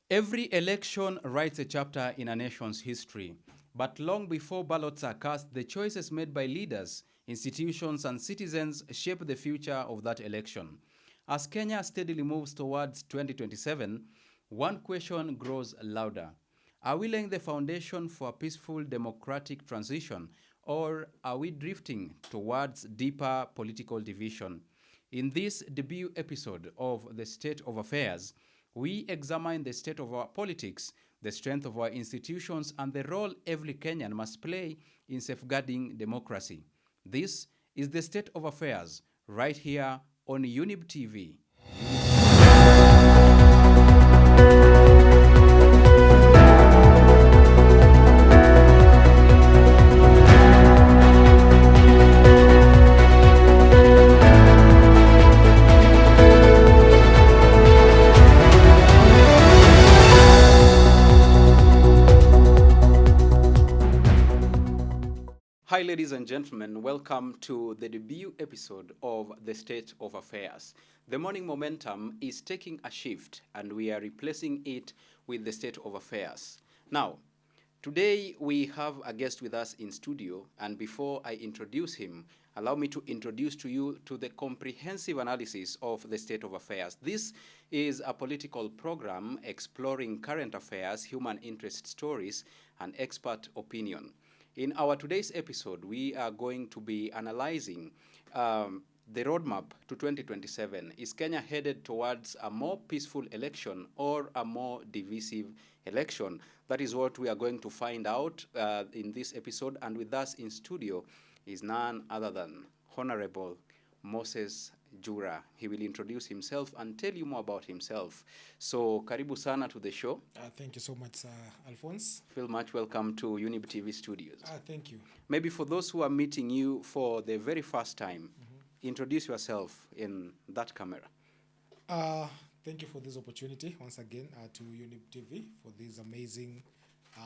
Every election writes a chapter in a nation's history. But long before ballots are cast, the choices made by leaders, institutions, and citizens shape the future of that election. As Kenya steadily moves towards 2027, one question grows louder. Are we laying the foundation for a peaceful democratic transition, or are we drifting towards deeper political division? In this debut episode of The State of Affairs, we examine the state of our politics, the strength of our institutions, and the role every Kenyan must play in safeguarding democracy. This is the state of affairs right here on Younib TV. Hi, ladies and gentlemen. Welcome to the debut episode of The State of Affairs. The morning momentum is taking a shift, and we are replacing it with The State of Affairs. Now, today we have a guest with us in studio, and before I introduce him, allow me to introduce to you to the comprehensive analysis of the state of affairs. This is a political program exploring current affairs, human interest stories, and expert opinion. In our today's episode, we are going to be analyzing the roadmap to 2027. Is Kenya headed towards a more peaceful election or a more divisive election? That is what we are going to find out in this episode. And with us in studio is none other than Honorable Moses Jura. He will introduce himself and tell you more about himself. So, karibu sana to the show. Thank you so much, Alphonse. Feel much welcome to Younib TV studios. Thank you. Maybe for those who are meeting you for the very first time, introduce yourself in that camera. Thank you for this opportunity once again to Younib TV for this amazing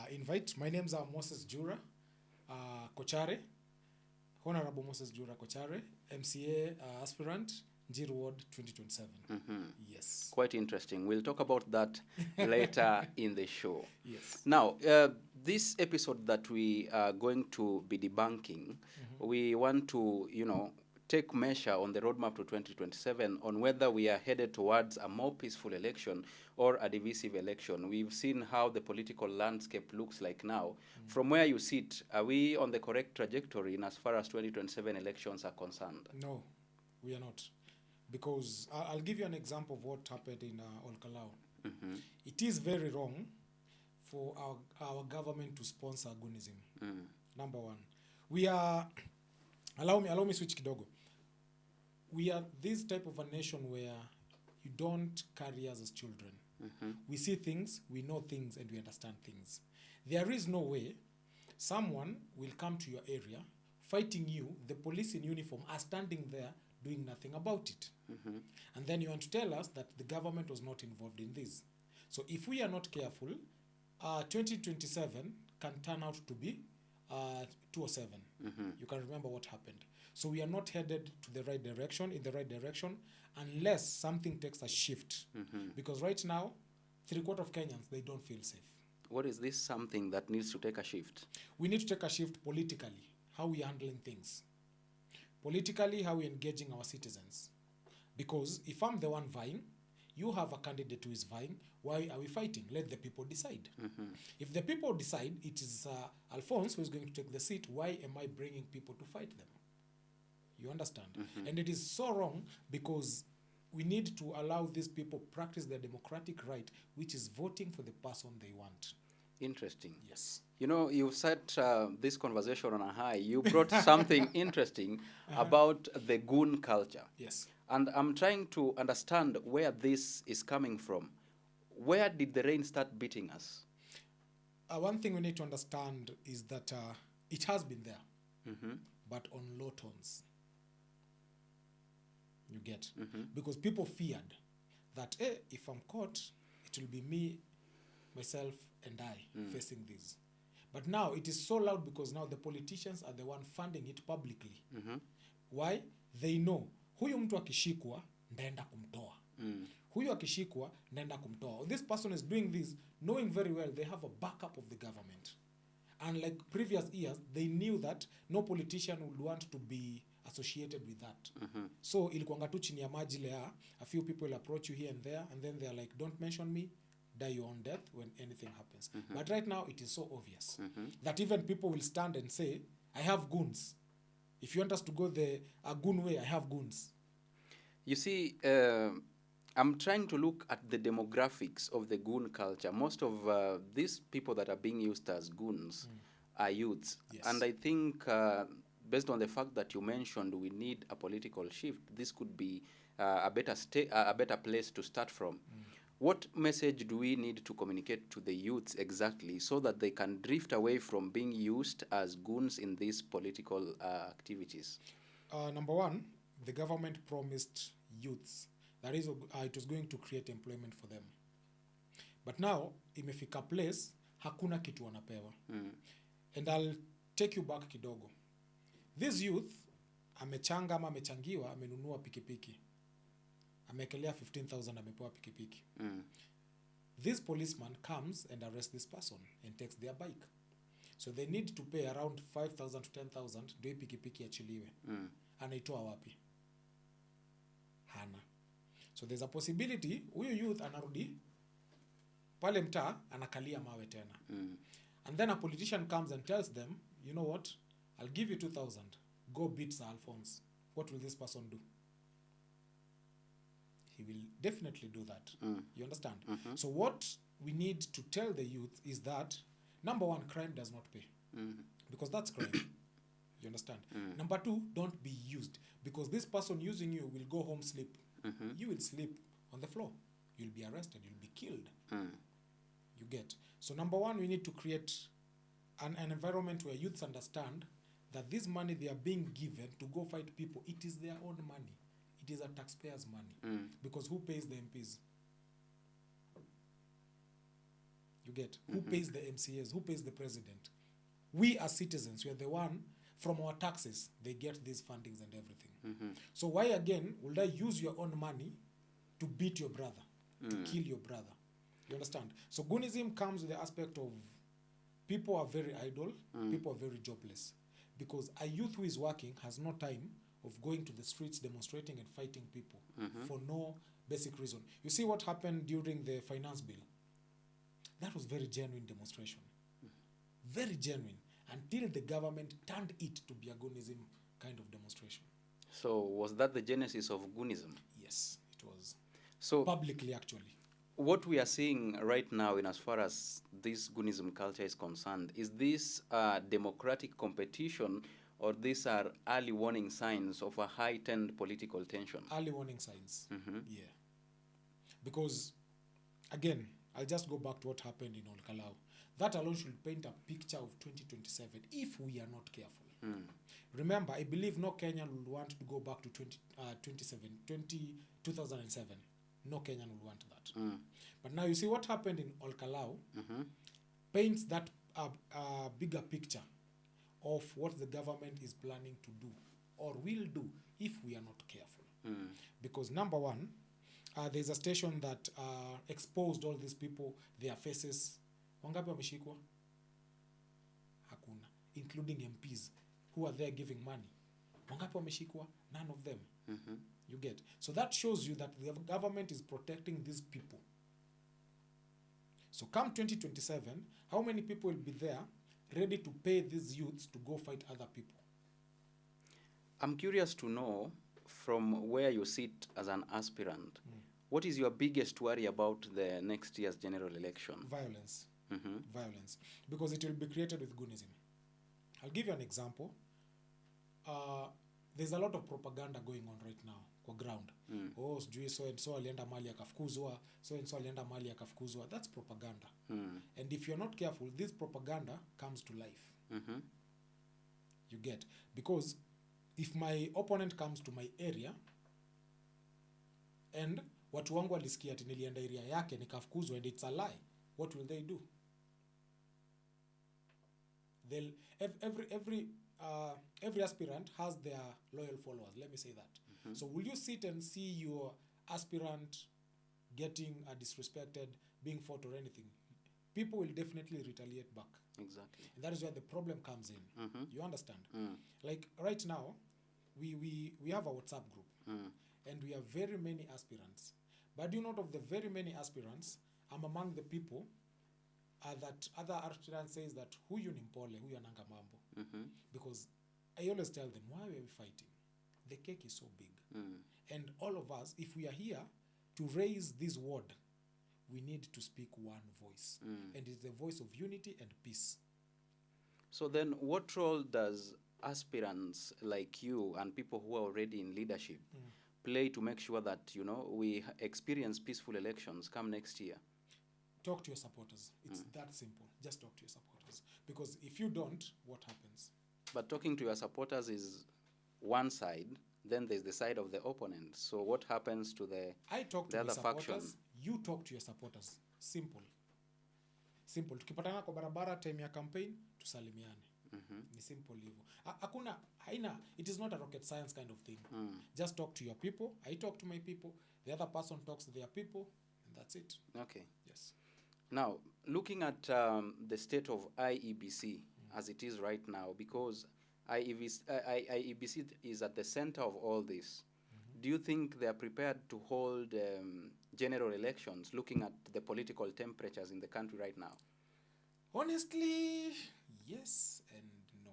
invite. My name's Moses Jura Kochare, Honorable Moses Jura Kochare, MCA aspirant, Njiru Ward 2027. Yes. Quite interesting. We'll talk about that later in the show. Yes. Now, this episode that we are going to be debunking, we want to, take measure on the roadmap to 2027 on whether we are headed towards a more peaceful election or a divisive election. We've seen how the political landscape looks like now. From where you sit, are we on the correct trajectory in as far as 2027 elections are concerned? No, we are not. Because I'll give you an example of what happened in Olkalau. It is very wrong for our government to sponsor agonism. Number one. We are, allow me switch kidogo. We are this type of a nation where you don't carry us as children. We see things, we know things, and we understand things. There is no way someone will come to your area fighting you, the police in uniform are standing there doing nothing about it. And then you want to tell us that the government was not involved in this. So if we are not careful, 2027 can turn out to be 207. You can remember what happened. So we are not headed to the right direction, in the right direction, unless something takes a shift. Because right now, 3/4 of Kenyans, they don't feel safe. What is this something that needs to take a shift? We need to take a shift politically, how we are handling things. Politically, how we are engaging our citizens. Because if I'm the one vying, you have a candidate who is vying, why are we fighting? Let the people decide. If the people decide it is Alphonse who is going to take the seat, why am I bringing people to fight them? You understand? And it is so wrong because we need to allow these people practice their democratic right, which is voting for the person they want. Interesting. Yes. You set this conversation on a high. You brought something interesting about the goon culture. Yes. And I'm trying to understand where this is coming from. Where did the rain start beating us? One thing we need to understand is that it has been there, but on low tones. You get? Because people feared that, if I'm caught, it will be me, myself, and I facing this. But now it is so loud because now the politicians are the one funding it publicly. Why? They know, huyu mtu akishikwa, ndaenda kumtoa. huyu akishikwa naenda kumtoa. This person is doing this knowing very well they have a backup of the government. Unlike previous years, they knew that no politician would want to be associated with that. So ilikuanga tu chini ya maji lea, a few people will approach you here and there, and then they're like, don't mention me, die your own death when anything happens. But right now, it is so obvious that even people will stand and say, I have goons. If you want us to go the goon way, I have goons. You see, I'm trying to look at the demographics of the goon culture. Most of these people that are being used as goons are youths. Yes. And I think, based on the fact that you mentioned we need a political shift, this could be a better place to start from. What message do we need to communicate to the youths exactly so that they can drift away from being used as goons in these political activities? Number one, the government promised youths that is, it was going to create employment for them. But now, imefika place, hakuna kitu wanapewa. And I'll take you back kidogo. This youth, amechanga ama amechangiwa, amenunua pikipiki. Amekelea 15,000 amepewa pikipiki. This policeman comes and arrests this person and takes their bike. So they need to pay around 5,000 to 10,000 ndio pikipiki achiliwe. Anaitoa wapi? Hana. So there's a possibility huyu youth anarudi pale mtaa anakalia mawe tena. And then a politician comes and tells them, you know what, I'll give you 2,000, go beat Sir Alphonse. What will this person do? He will definitely do that. You understand? So what we need to tell the youth is that, number one, crime does not pay. Because that's crime. You understand? Number two, don't be used. Because this person using you will go home sleep. You will sleep on the floor. You'll be arrested. You'll be killed. You get? So number one, we need to create an environment where youths understand that this money they are being given to go fight people, it is their own money. It is a taxpayer's money. Because who pays the MPs? You get? Who pays the MCAs? Who pays the president? We as citizens, we are the one, from our taxes, they get these fundings and everything. So why again would I use your own money to beat your brother, to kill your brother? You understand? So goonism comes with the aspect of people are very idle, people are very jobless. Because a youth who is working has no time of going to the streets, demonstrating and fighting people for no basic reason. You see what happened during the finance bill? That was very genuine demonstration. Very genuine. Until the government turned it to be a goonism kind of demonstration. So was that the genesis of goonism? Yes, it was. So publicly, actually. What we are seeing right now in as far as this goonism culture is concerned, is this democratic competition, or these are early warning signs of a heightened political tension? Early warning signs, yeah. Because, again, I'll just go back to what happened in Olkalau. That alone should paint a picture of 2027 if we are not careful. Remember, I believe no Kenyan will want to go back to 2007. No Kenyan will want that. But now you see what happened in Olkalau paints that bigger picture of what the government is planning to do or will do if we are not careful. Because number one, there's a station that exposed all these people, their faces. Wangapi wameshikwa? Hakuna. Including MPs who are there giving money. Wangapi wameshikwa? None of them. You get? So that shows you that the government is protecting these people. So come 2027, how many people will be there ready to pay these youths to go fight other people? I'm curious to know, from where you sit as an aspirant, what is your biggest worry about the next year's general election? Violence. Violence. Because it will be created with goonism. I'll give you an example. There's a lot of propaganda going on right now kwa ground. Oh, sijui so and so alienda mali akafukuzwa, so and so alienda mali akafukuzwa. That's propaganda. And if you're not careful, this propaganda comes to life. You get? Because if my opponent comes to my area and watu wangu walisikia ati nilienda area yake nikafukuzwa and it's a lie, what will they do? They'll every aspirant has their loyal followers. Let me say that. So will you sit and see your aspirant getting disrespected, being fought or anything, people will definitely retaliate back. Exactly. And that is where the problem comes in. You understand? Like right now, we have a WhatsApp group, and we have very many aspirants. But you know, of the very many aspirants, I'm among the people that other aspirants says that huyu ni mpole, huyu ananga mambo. Because I always tell them, why are we fighting? The cake is so big. And all of us, if we are here to raise this word, we need to speak one voice. And it's the voice of unity and peace. So then what role does aspirants like you and people who are already in leadership play to make sure that, you know, we experience peaceful elections come next year? Talk to your supporters. It's that simple. Just talk to your supporters. Because if you don't, what happens? But talking to your supporters is one side, then there's the side of the opponent. So what happens to the other faction? You talk to your supporters. Simple. Simple. Tukipatana kwa barabara time ya campaign, tusalimiane. Ni simple hivyo. Hakuna haina, it is not a rocket science kind of thing. Just talk to your people. I talk to my people. The other person talks to their people, and that's it. Okay. Yes. Now, looking at the state of IEBC as it is right now, because IEBC is at the center of all this, do you think they are prepared to hold general elections, looking at the political temperatures in the country right now? Honestly, yes and no.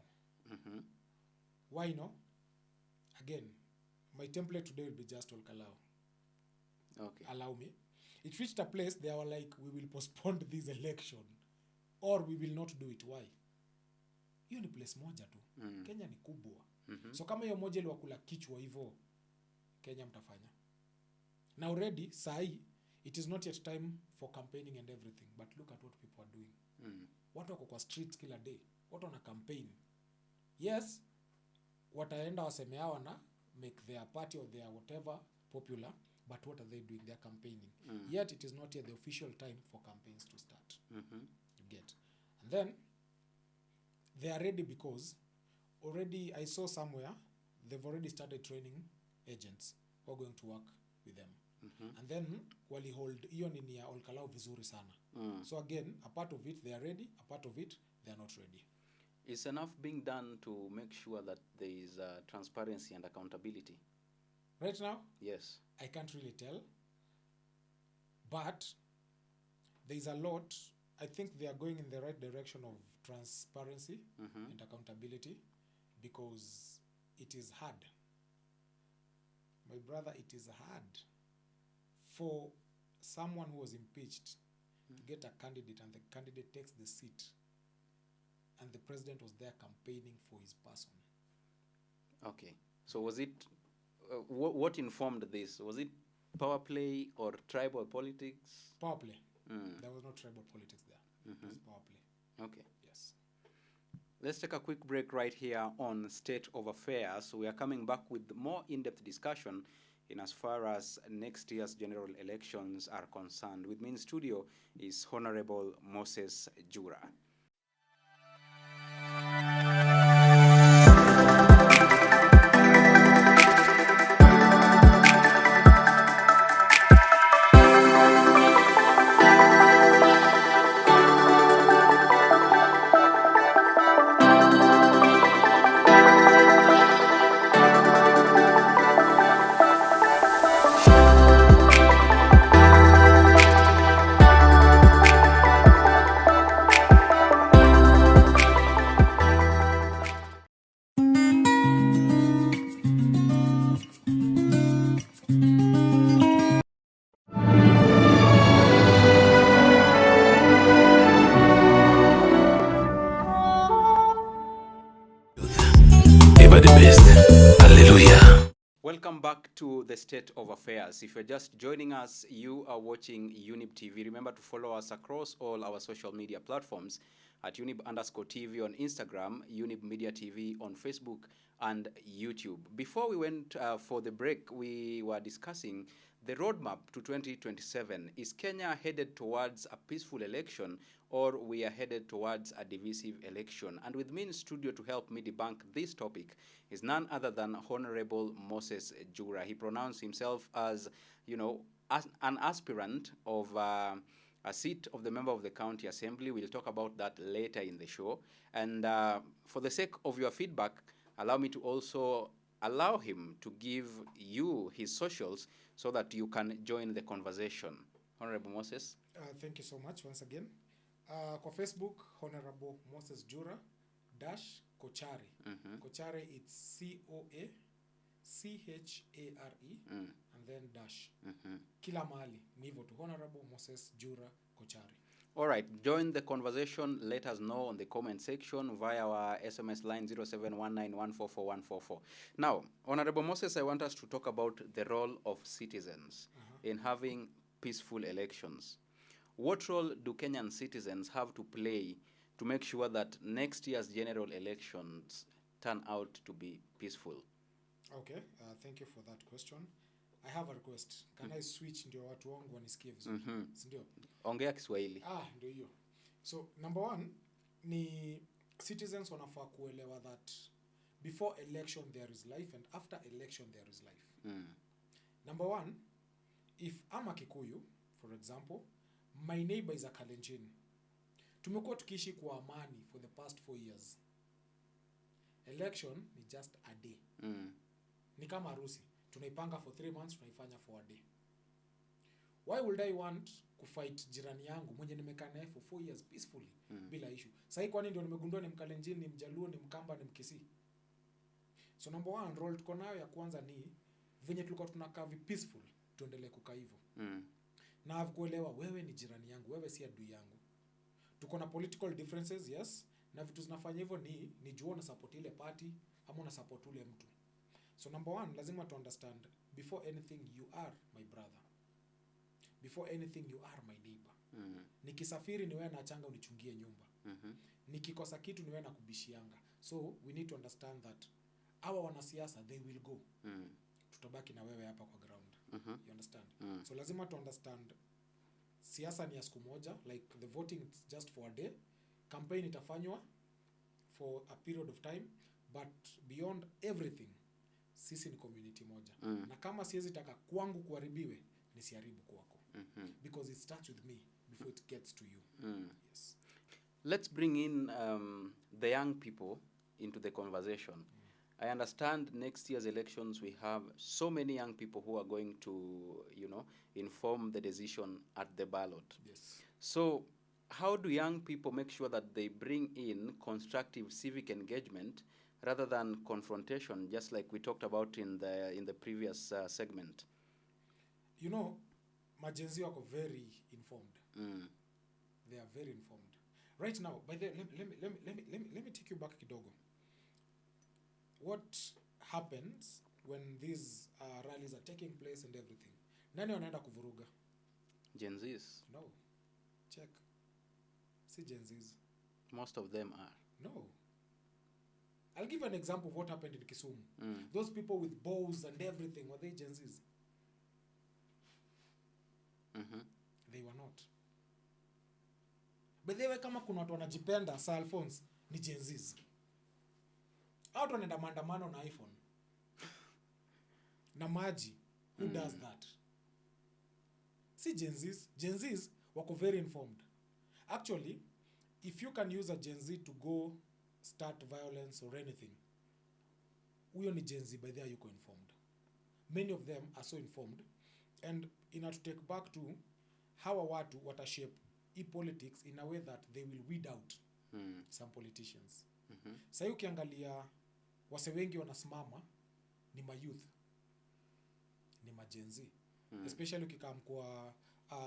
Why no? Again, my template today will be just Olkalau. Okay. Allow me. It reached a place they were like, we will postpone this election or we will not do it. Why? Hiyo ni place moja tu. Kenya ni kubwa. So kama hiyo moja iliwakula kichwa hivyo, Kenya mtafanya. Now already, sahi, it is not yet time for campaigning and everything, but look at what people are doing. Watu wako kwa streets kila day. Watu wana campaign. Yes, wataenda wasemea wana make their party or their whatever popular, but what are they doing? They are campaigning. Yet it is not yet the official time for campaigns to start. You get. And then they are ready because already I saw somewhere they've already started training agents who are going to work with them. And then wali hold hiyo nini ya Olkalau vizuri sana. So again, a part of it they are ready, a part of it they are not ready. Is enough being done to make sure that there is transparency and accountability? Right now? Yes. I can't really tell. But there is a lot. I think they are going in the right direction of transparency and accountability because it is hard. My brother, it is hard for someone who was impeached to get a candidate and the candidate takes the seat and the president was there campaigning for his person. Okay. So was it, what informed this? Was it power play or tribal politics? Power play. There was no tribal politics there. It was power play. Okay. Yes. Let's take a quick break right here on State of Affairs. We are coming back with more in-depth discussion in as far as next year's general elections are concerned. With me in studio is Honorable Moses Jura. Welcome back to the State of Affairs. If you're just joining us, you are watching Younib TV. Remember to follow us across all our social media platforms at Younib_TV on Instagram, Younib Media TV on Facebook and YouTube. Before we went for the break, we were discussing the roadmap to 2027. Is Kenya headed towards a peaceful election or we are headed towards a divisive election? And with me in studio to help me debunk this topic is none other than Honorable Moses Jura. He pronounced himself as, you know, as an aspirant of a seat of the member of the county assembly. We'll talk about that later in the show. And for the sake of your feedback, allow me to also allow him to give you his socials so that you can join the conversation. Honorable Moses. Thank you so much once again. Kwa Facebook, Honorable Moses Jura dash Kochare. Kochare, it's Coachare, and then dash. Kila mahali ni hivyo tu, Honorable Moses Jura Kochare. All right, join the conversation. Let us know on the comment section via our SMS line 0719144144. Now, Honorable Moses, I want us to talk about the role of citizens in having peaceful elections. What role do Kenyan citizens have to play to make sure that next year's general elections turn out to be peaceful? Okay, thank you for that question. I have a request. Can I switch ndio watu wangu wanisikie vizuri? Ndio. Ongea Kiswahili. Ndio hiyo. So, number one, ni citizens wanafaa kuelewa that before election there is life and after election there is life. Number one, if I'm a Kikuyu, for example, my neighbor is a Kalenjin. Tumekuwa tukiishi kwa amani for the past 4 years. Election ni just a day. Ni kama harusi. Tunaipanga for 3 months, tunaifanya for a day. Why would I want kufight jirani yangu mwenye nimekaa naye for 4 years peacefully bila issue? Sasa kwani ndio nimegundua ni Mkalenjin, ni Mjaluo, ni Mkamba, ni Mkisii? So number one, role tuko nayo ya kwanza ni venye tulikuwa tunakaa peaceful, tuendelee kukaa hivyo. Na kuelewa wewe ni jirani yangu, wewe si adui yangu. Tuko na political differences, yes, na vitu zinafanya hivyo ni jua na support ile party ama na support ule mtu. So number one, lazima to understand, before anything you are my brother. Before anything you are my neighbor. Nikisafiri ni wewe naachanga unichungie nyumba. Nikikosa kitu ni wewe nakubishianga. So we need to understand that our wanasiasa, they will go. Tutabaki na wewe hapa kwa ground. You understand? So lazima to understand, siasa ni ya siku moja, like the voting is just for a day. Campaign itafanywa for a period of time, but beyond everything, sisi ni community moja. Na kama siwezi taka kwangu kuharibiwe, nisiharibu kwako. Because it starts with me before it gets to you. Yes. Let's bring in the young people into the conversation. I understand next year's elections we have so many young people who are going to, inform the decision at the ballot. Yes. So how do young people make sure that they bring in constructive civic engagement rather than confrontation, just like we talked about in the previous segment? Majenzi wako very informed. They are very informed. Right now, by the let me take you back kidogo. What happens when these rallies are taking place and everything? Nani wanaenda kuvuruga? Gen Zs. No. Check. See Gen Zs. Most of them are. No. I'll give an example of what happened in Kisumu. Those people with bows and everything, were they Gen Zs? They were not. But they were kama kuna watu wanajipenda, Sir Alphonse, ni Gen Zs. Watu wanaenda maandamano na iPhone. Na maji. Who does that? See Gen Zs. Gen Zs wako very informed. Actually, if you can use a Gen Z to go start violence or anything, huyo ni Gen Z, by there yuko informed. Many of them are so informed. And to take back to how watu watashape politics in a way that they will weed out some politicians. Sasa ukiangalia wase wengi wanasimama ni youth, ni Gen Z. Especially ukikam kwa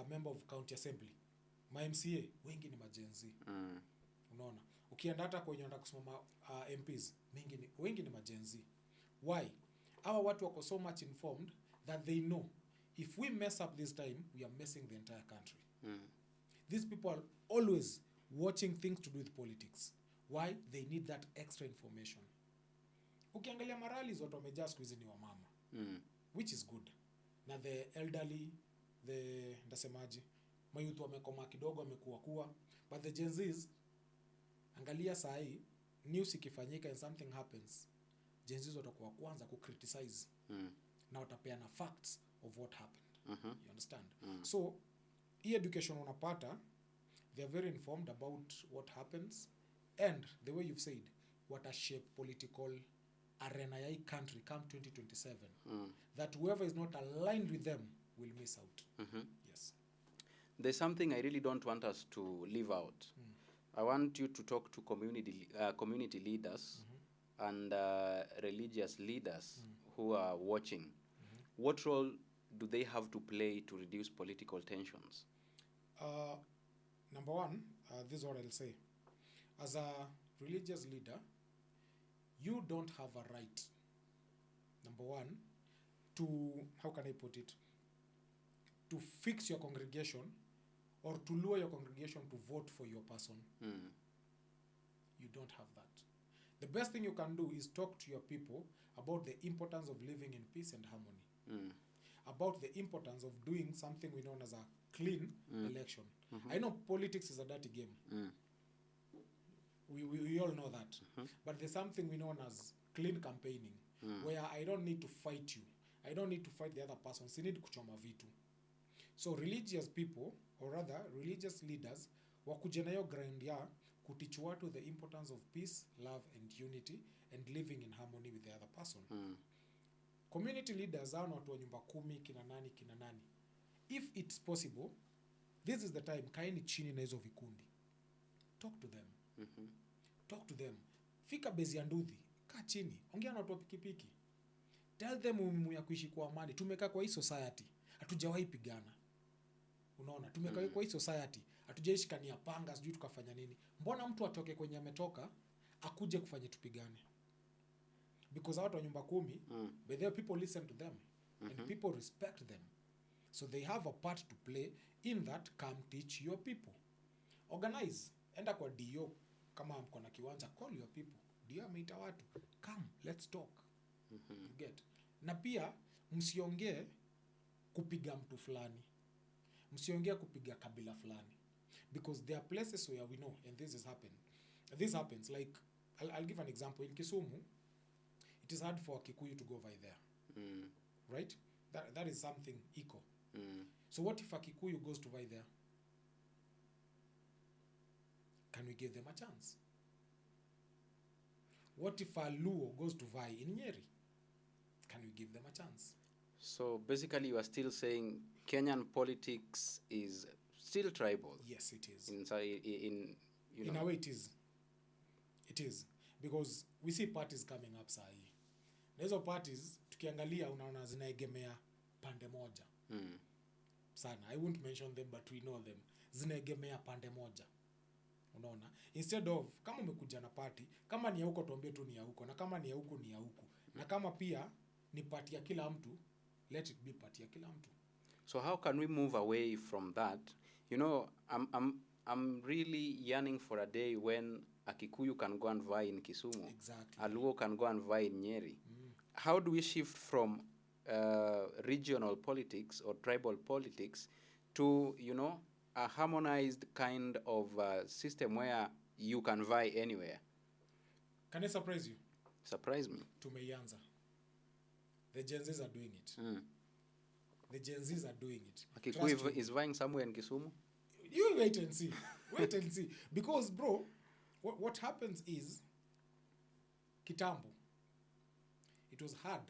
member of county assembly, MCA wengi ni Gen Z. Unaona, ukienda hata kwenye wanataka kusimama MPs wengi ni Gen Z. Why? Hawa watu wako so much informed that they know if we mess up this time, we are messing the entire country. These people are always watching things to do with politics. Why? They need that extra information. Ukiangalia marallies watu wamejaa siku hizi ni wamama. Which is good. Na the elderly, ndasemaji, mayouth wamekoma kidogo, wamekuwa. But the Gen Zs, angalia saa hii, news ikifanyika and something happens, Gen Zs watakuwa kwanza ku criticize. Na watapeana facts of what happened. You understand? So hii education unapata, they are very informed about what happens, and the way you've said, what a shape political arena ya hii country come 2027, that whoever is not aligned with them will miss out. Yes. There's something I really don't want us to leave out. I want you to talk to community leaders and religious leaders who are watching. What role do they have to play to reduce political tensions? Number one, this is what I'll say. As a religious leader, you don't have a right, number one, to, how can I put it, to fix your congregation or to lure your congregation to vote for your person. You don't have that. The best thing you can do is talk to your people about the importance of living in peace and harmony. About the importance of doing something we know as a clean election. I know politics is a dirty game. We all know that. But there's something we know as clean campaigning, where I don't need to fight you. I don't need to fight the other person. I need kuchoma vitu. So religious people, or rather religious leaders, wakuje na hiyo grind ya kuteach watu the importance of peace, love and unity and living in harmony with the other person. Community leaders are watu wa nyumba 10 kina nani. If it's possible, this is the time, kaeni chini na hizo vikundi. Talk to them. Talk to them. Fika bezi ya nduthi, kaa chini, ongea na watu wa pikipiki. Tell them umuhimu ya kuishi kwa amani. Tumekaa kwa hii society, hatujawahi pigana. Unaona, tumekaa kwa hii society, hatujaishi kania panga, sijui tukafanya nini. Mbona mtu atoke kwenye ametoka, akuje kufanya tupigane? Because watu wa nyumba 10, but there people listen to them and people respect them. So they have a part to play in that. Come teach your people. Organize. Enda kwa DO. Kama mko na kiwanja, call your people. DO ameita watu. Come, let's talk. You get. Na pia, msiongee kupiga mtu fulani. Msiongee kupiga kabila fulani. Because there are places where we know, and this happens. Like, I'll give an example. In Kisumu, it is hard for a Kikuyu to go by there. Right? That is something equal. So what if a Kikuyu goes to buy there? Can we give them a chance? What if a Luo goes to buy in Nyeri? Can we give them a chance? So basically you are still saying Kenyan politics is still tribal. Yes, it is. In a way it is. It is. Because we see parties coming up sahi. Na hizo parties, tukiangalia unaona zinaegemea pande moja. Sana. I won't mention them, but we know them. Zinaegemea pande moja. Unaona? Instead of, kama umekuja na party, kama ni ya huko tuambie tu ni ya huko, na kama ni ya huko ni ya huko. Na kama pia ni party ya kila mtu, let it be party ya kila mtu. So how can we move away from that? You know, I'm really yearning for a day when a Kikuyu can go and vie in Kisumu. Exactly. A Luo can go and vie in Nyeri. How do we shift from regional politics or tribal politics to, you know, a harmonized kind of system where you can vie anywhere? Can I surprise you? Surprise me. Tumeianza. The Gen Zs are doing it. The Gen Zs are doing it. Kikuyu is vying somewhere in Kisumu? You wait and see. Wait and see. Because, bro, what happens is, kitambo, it was hard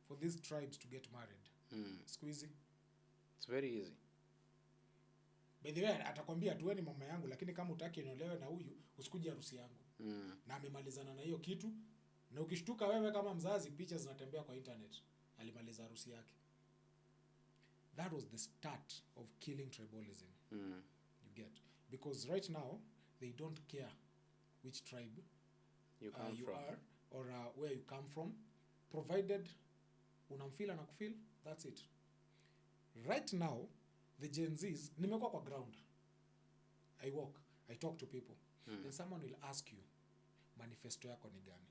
for these tribes to get married. Squeezy. It's very easy. By the way, atakwambia tuweni mama yangu, lakini kama utaki inolewe na huyu, usikuje harusi yangu. Na amemalizana na hiyo kitu, na ukishtuka wewe kama mzazi, picha zinatembea kwa internet. Alimaliza harusi yake. That was the start of killing tribalism. You get. Because right now, they don't care which tribe you are or where you come from, provided unamfeel na kufeel, that's it. Right now, the Gen Zs, nimekuwa kwa ground. I walk, I talk to people. Then someone will ask you, manifesto yako ni gani?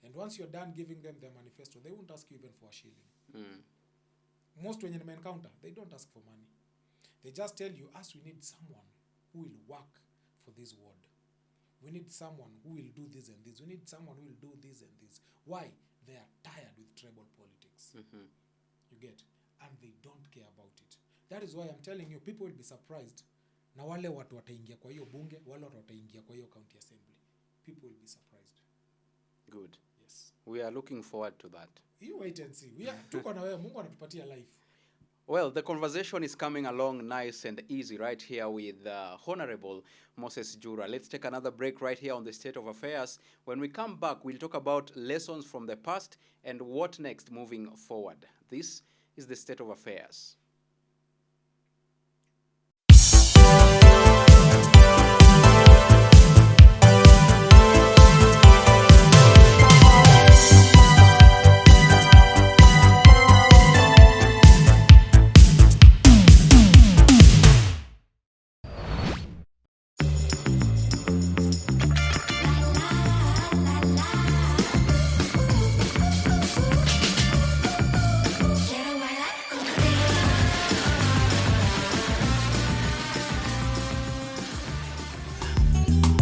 And once you're done giving them their manifesto, they won't ask you even for a shilling. Most when you encounter, they don't ask for money. They just tell you, we need someone who will work for this ward. We need someone who will do this and this. We need someone who will do this and this. Why? They are tired with tribal politics. You get? And they don't care about it. That is why I'm telling you, people will be surprised. Na wale watu wataingia kwa hiyo bunge, wale watu wataingia kwa hiyo county assembly. People will be surprised. Good. Yes. We are looking forward to that. You wait and see. Tuko na wewe, Mungu anatupatia life. Well, the conversation is coming along nice and easy right here with Honorable Moses Jura. Let's take another break right here on the State of Affairs. When we come back, we'll talk about lessons from the past and what next moving forward. This is the State of Affairs.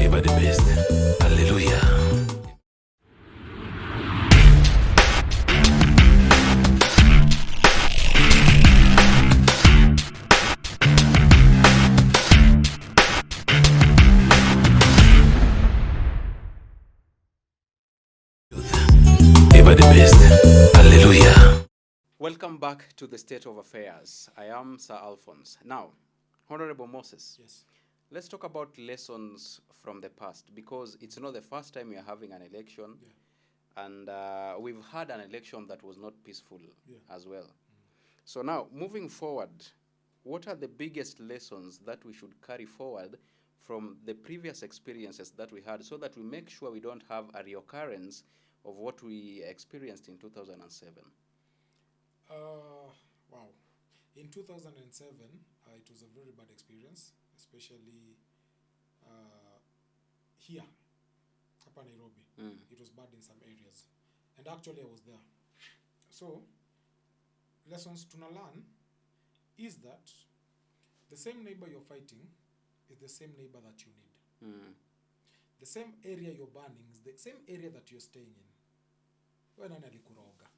Ever the best. Hallelujah. Ever the best. Hallelujah. Welcome back to the State of Affairs. I am Sir Alphonse. Now, Honorable Moses. Yes. Let's talk about lessons from the past, because it's not the first time we are having an election, and we've had an election that was not peaceful as well. So now, moving forward, what are the biggest lessons that we should carry forward from the previous experiences that we had, so that we make sure we don't have a reoccurrence of what we experienced in 2007? Wow. In 2007, it was a very bad experience, especially here, hapa Nairobi. It was bad in some areas. And actually I was there. So, lessons to learn is that the same neighbor you're fighting is the same neighbor that you need. The same area you're burning is the same area that you're staying in. Wewe nani alikuroga?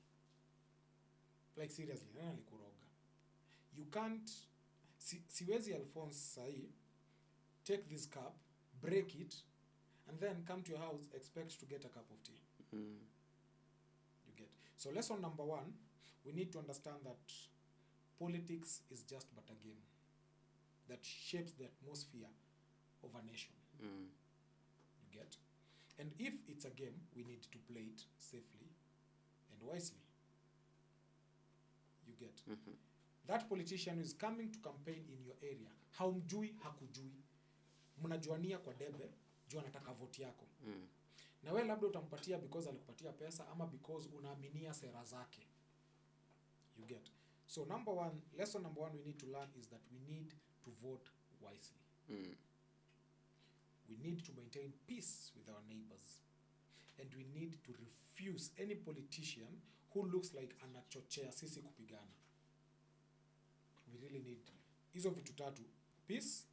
Like seriously, nani alikuroga? You can't, siwezi Alphonse sahi, take this cup, break it, and then come to your house, expect to get a cup of tea. You get. So lesson number 1, we need to understand that politics is just but a game that shapes the atmosphere of a nation. You get. And if it's a game, we need to play it safely and wisely. You get. That politician who is coming to campaign in your area, haumjui, hakujui, mnajuania kwa debe, juu anataka vote yako. Na wewe labda utampatia because alikupatia pesa, ama because unaaminia sera zake. You get. So lesson number 1 we need to learn is that we need to vote wisely. We need to maintain peace with our neighbors. And we need to refuse any politician who looks like anachochea sisi kupigana. We really need hizo vitu tatu: peace,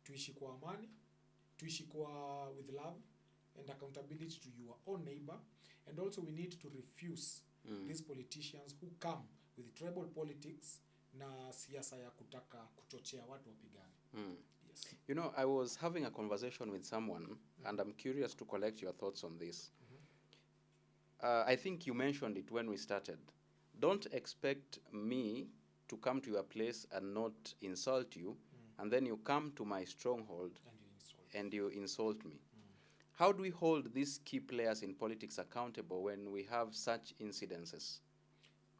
tuishi kwa amani, tuishi kwa with love and accountability to your own neighbor, and also we need to refuse these politicians who come with tribal politics na siasa ya kutaka kuchochea watu wapigane. Yes. You know, I was having a conversation with someone, and I'm curious to collect your thoughts on this. I think you mentioned it when we started. Don't expect me to come to your place and not insult you, and then you come to my stronghold and you insult me. How do we hold these key players in politics accountable when we have such incidences?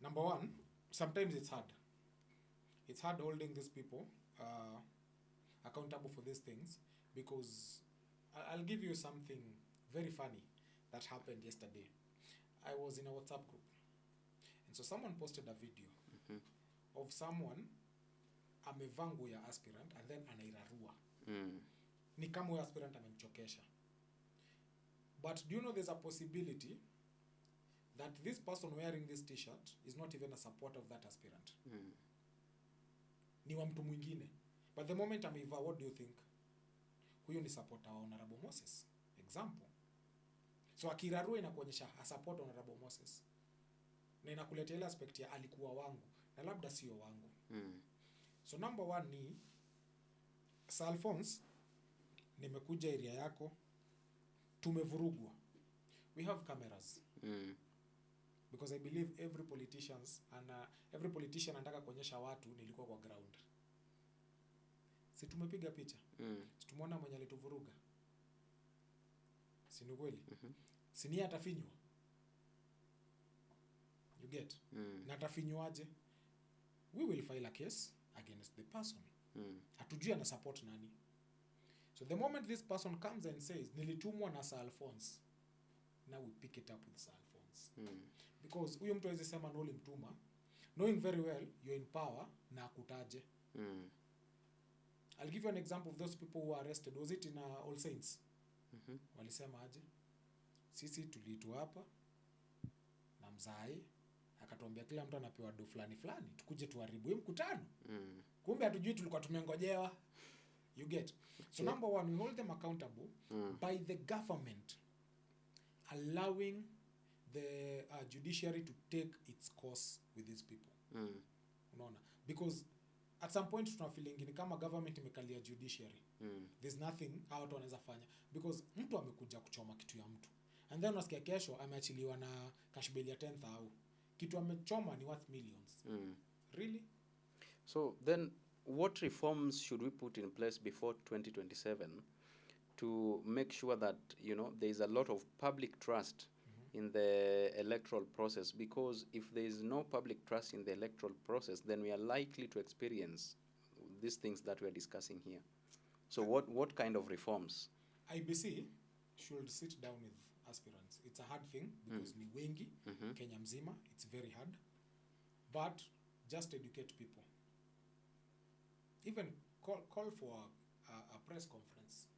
Number 1, sometimes it's hard. It's hard holding these people accountable for these things, because I'll give you something very funny that happened yesterday. I was in a WhatsApp group, and so someone posted a video of someone amevaa nguo ya aspirant and then anairarua. Ni kama huyo aspirant amemchokesha. But do you know there's a possibility that this person wearing this t-shirt is not even a supporter of that aspirant? Ni wa mtu mwingine. But the moment ameivaa, what do you think? Huyo ni supporter wa Honorable Moses. Example. So akirarua inakuonyesha a support Honorable Moses. na inakuletea ile aspect ya alikuwa wangu na labda sio wangu. So number 1 ni Sir Alphonse, nimekuja area yako, tumevurugwa. We have cameras. Because I believe every politician anataka kuonyesha watu nilikuwa kwa ground. Si tumepiga picha. Si tumeona mwenye alituvuruga. Si ni kweli? Si ni atafinywa. You get? Na atafinywaje? We will file a case against the person. Hatujui ana support nani. So the moment this person comes and says nilitumwa na Sir Alphonse, now we pick it up with Sir Alphonse. Because huyo mtu hawezi sema no ulimtuma, knowing very well you're in power na akutaje. I'll give you an example of those people who were arrested. Was it in All Saints? Walisema aje? Sisi tuliitwa hapa na mzai akatuambia kila mtu anapewa do fulani tukuje tuharibu hiyo mkutano. Kumbe hatujui tulikuwa tumengojewa. You get? So number 1, we hold them accountable by the government allowing the judiciary to take its course with these people. Unaona? Because at some point tuna feeling ni kama government imekalia judiciary. There's nothing watu wanaweza fanya because mtu amekuja kuchoma kitu ya mtu. And then unasikia kesho ameachiliwa na cash bail ya 10,000. Kitu amechoma ni worth millions. Really? So then what reforms should we put in place before 2027 to make sure that, you know, there is a lot of public trust in the electoral process? Because if there is no public trust in the electoral process, then we are likely to experience these things that we are discussing here. So what kind of reforms? IBC should sit down with aspirants. It's a hard thing because ni wengi, Kenya mzima, it's very hard. But just educate people. Even call for a press conference.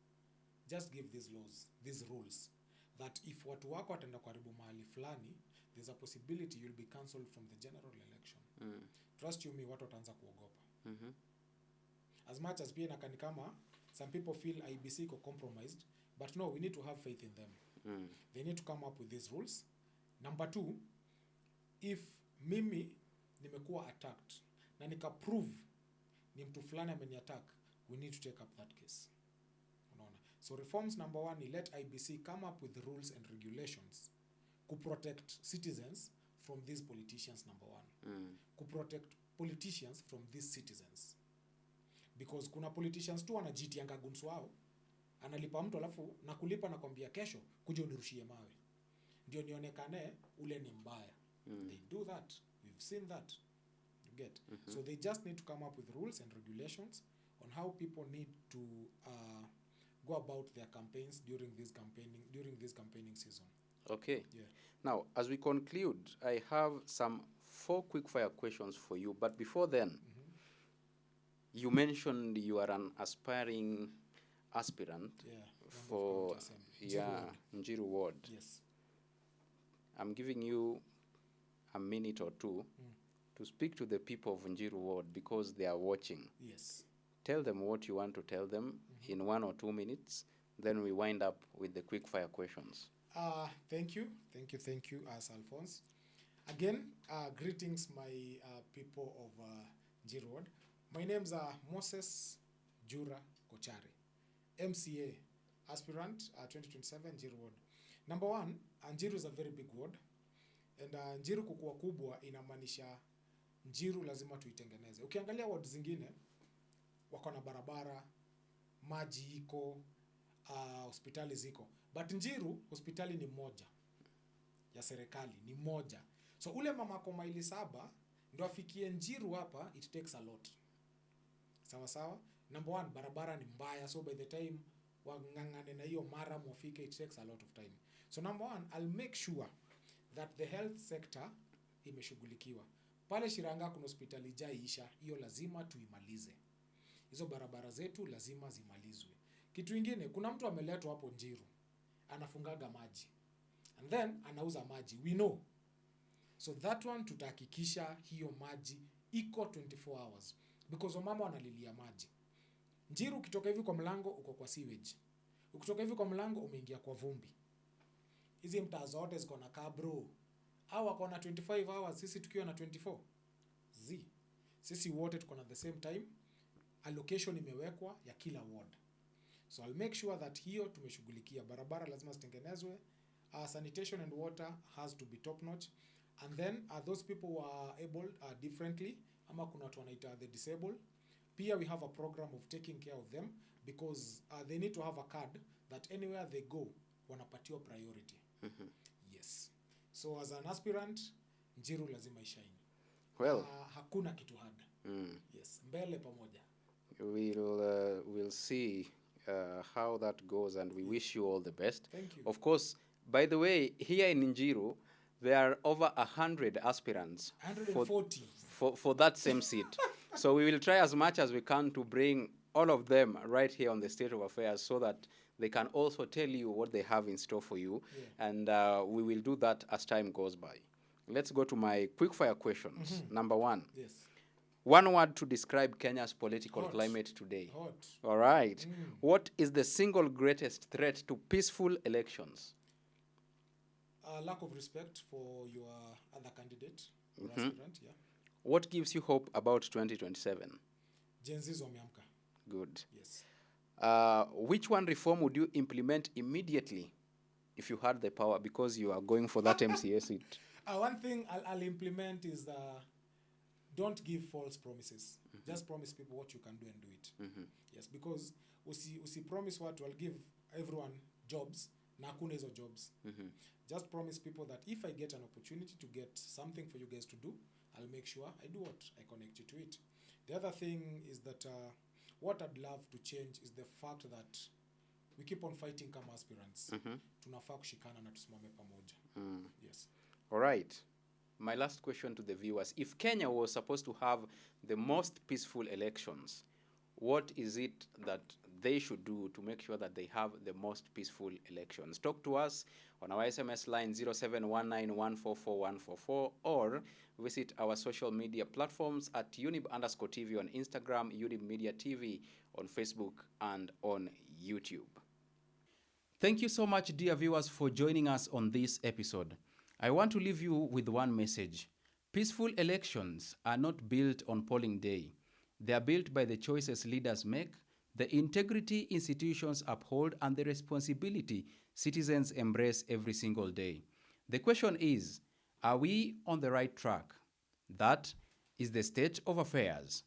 Just give these laws, these rules, that if watu wako wataenda kuharibu mahali fulani, there's a possibility you'll be cancelled from the general election. Trust you me, watu wataanza kuogopa. As much as pia inakani kama some people feel IBC iko compromised, but no, we need to have faith in them. They need to come up with these rules. Number 2, if mimi nimekuwa attacked na nika prove ni mtu fulani ameniattack, we need to take up that case. Unaona? So reforms number 1 ni let IBC come up with rules and regulations to protect citizens from these politicians, number 1. To protect politicians from these citizens. Because kuna politicians tu wanajitianga gunsu wao, analipa mtu alafu na kulipa na kwambia kesho kuja unirushie mawe. Ndio nionekane ule ni mbaya. They do that. We've seen that. You get? So they just need to come up with rules and regulations on how people need to go about their campaigns during this campaigning season. Okay. Yeah. Now, as we conclude, I have some 4 quick fire questions for you. But before then, you mentioned you are an aspiring aspirant for Njiru Ward. Yes. I'm giving you a minute or 2 to speak to the people of Njiru Ward because they are watching. Yes. Tell them what you want to tell them in 1 or 2 minutes. Then we wind up with the quick fire questions. Thank you, Sir Alphonse. Again, greetings, my people of Njiru Ward. My name's Moses Jura Kochari, MCA aspirant 2027 Njiru Ward. Number 1, Njiru is a very big ward, and Njiru kukua kubwa inamaanisha Njiru lazima tuitengeneze. Ukiangalia ward zingine wako na barabara, maji iko, hospitali ziko, but Njiru hospitali ni moja ya serikali, ni moja. So ule mama kwa maili 7 ndio afikie Njiru hapa, it takes a lot. Sawa. Number 1, barabara ni mbaya, so by the time wangangane na hiyo mara mwafike, it takes a lot of time. So number 1, I'll make sure that the health sector imeshughulikiwa. Pale Shiranga kuna hospitali jaisha, hiyo lazima tuimalize. Hizo barabara zetu lazima zimalizwe. Kitu kingine, kuna mtu ameletwa hapo Njiru, anafungaga maji. And then anauza maji. We know. So that one tutahakikisha hiyo maji iko 24 hours. Because mama wanalilia maji. Njiru ukitoka hivi kwa mlango uko kwa sewage. Ukitoka hivi kwa mlango umeingia kwa vumbi. Hizi mtaa zote ziko na kabro. Hao wako na 25 hours, sisi tukiwa na 24. Sisi wote tuko na the same time. Allocation imewekwa ya kila ward. So I'll make sure that hiyo tumeshughulikia. Barabara lazima zitengenezwe. Sanitation and water has to be top notch. And then those people who are able differently, ama kuna watu wanaita the disabled, pia we have a program of taking care of them because they need to have a card that anywhere they go wanapatiwa priority. Yes. So as an aspirant, Njiru lazima ishine. Well, hakuna kitu hard. Yes, mbele pamoja. We'll see how that goes, and we wish you all the best. Thank you. Of course, by the way, here in Njiru, there are over 100 aspirants 140 for that same seat. So we will try as much as we can to bring all of them right here on the State of Affairs so that they can also tell you what they have in store for you. Yeah. And we will do that as time goes by. Let's go to my quick-fire questions. Number 1. Yes. One word to describe Kenya's political Hot. climate today. Hot. All right. What is the single greatest threat to peaceful elections? Lack of respect for your other candidate or aspirant, yeah. What gives you hope about 2027? Gen Zs wameamka. Good. Yes. Which one reform would you implement immediately if you had the power, because you are going for that MCA seat? One thing I'll implement is don't give false promises. Just promise people what you can do and do it. Yes, because usi promise what will give everyone jobs, na hakuna hizo jobs. Just promise people that if I get an opportunity to get something for you guys to do, I'll make sure I do what I connect you to it. The other thing is that what I'd love to change is the fact that we keep on fighting kama aspirants. Tunafaa kushikana na tusimame pamoja. Yes. All right. My last question to the viewers. If Kenya was supposed to have the most peaceful elections, what is it that they should do to make sure that they have the most peaceful elections? Talk to us on our SMS line 0719144144 or visit our social media platforms at Younib_TV on Instagram, Younib Media TV on Facebook, and on YouTube. Thank you so much, dear viewers, for joining us on this episode. I want to leave you with one message. Peaceful elections are not built on polling day. They are built by the choices leaders make, the integrity institutions uphold, and the responsibility citizens embrace every single day. The question is, are we on the right track? That is the state of affairs.